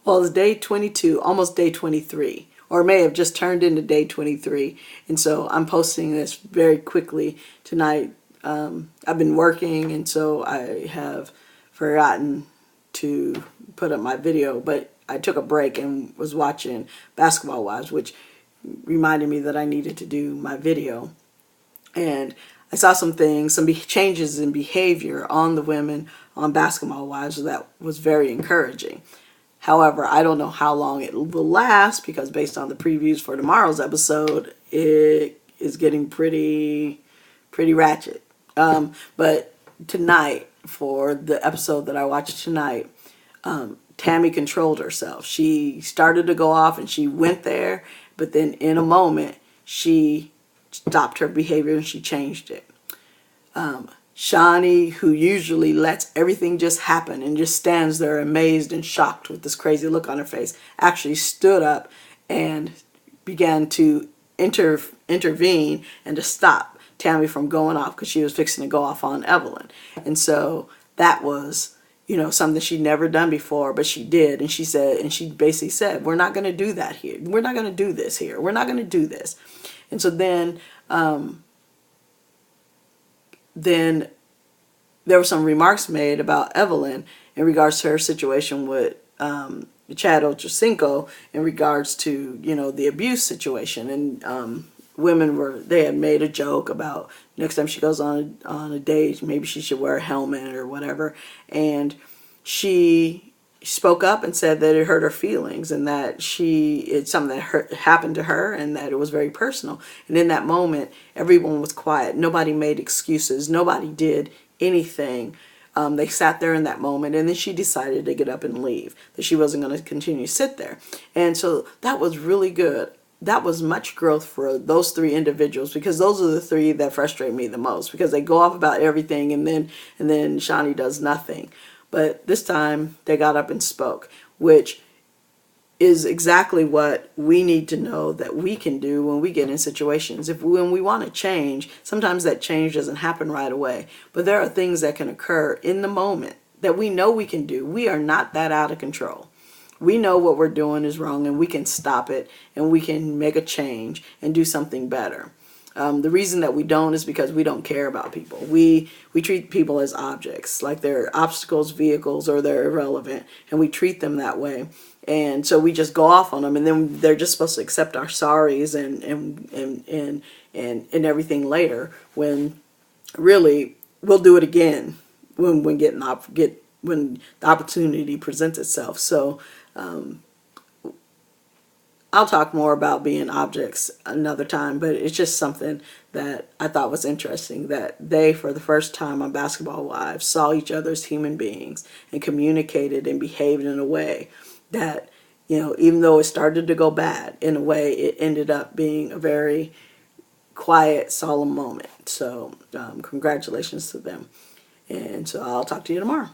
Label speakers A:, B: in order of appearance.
A: Well, it's day 22, almost day 23, or it may have just turned into day 23. And so I'm posting this very quickly tonight. I've been working, and so I have forgotten to put up my video, but I took a break and was watching Basketball Wives, which reminded me that I needed to do my video. And I saw some things, some changes in behavior on the women on Basketball Wives that was very encouraging. However, I don't know how long it will last, because based on the previews for tomorrow's episode, it is getting pretty ratchet. But tonight, for the episode that I watched tonight, Tammy controlled herself. She started to go off and she went there, but then in a moment, she stopped her behavior and she changed it. Shawnee, who usually lets everything just happen and just stands there amazed and shocked with this crazy look on her face, actually stood up and began to intervene and to stop Tammy from going off, because she was fixing to go off on Evelyn. And so that was, something she'd never done before, but she did. And she basically said, we're not going to do that here. We're not going to do this here. We're not going to do this. And so then there were some remarks made about Evelyn in regards to her situation with Chad Ochocinco in regards to, the abuse situation. And they had made a joke about next time she goes on a date, maybe she should wear a helmet or whatever. And she spoke up and said that it hurt her feelings, and that it's something that happened to her, and that it was very personal. And in that moment, everyone was quiet. Nobody made excuses. Nobody did anything. They sat there in that moment, and then she decided to get up and leave, that she wasn't going to continue to sit there. And so that was really good. That was much growth for those three individuals, because those are the three that frustrate me the most, because they go off about everything and then Shawnee does nothing. But this time they got up and spoke, which is exactly what we need to know that we can do when we get in situations. When we want to change, sometimes that change doesn't happen right away, but there are things that can occur in the moment that we know we can do. We are not that out of control. We know what we're doing is wrong, and we can stop it, and we can make a change and do something better. The reason that we don't is because we don't care about people. We treat people as objects, like they're obstacles, vehicles, or they're irrelevant, and we treat them that way. And so we just go off on them, and then they're just supposed to accept our sorries and everything later, when really we'll do it again when the opportunity presents itself. So I'll talk more about being objects another time, but it's just something that I thought was interesting, that they, for the first time on Basketball Wives, saw each other as human beings and communicated and behaved in a way that, even though it started to go bad, in a way it ended up being a very quiet, solemn moment. So congratulations to them. And so I'll talk to you tomorrow.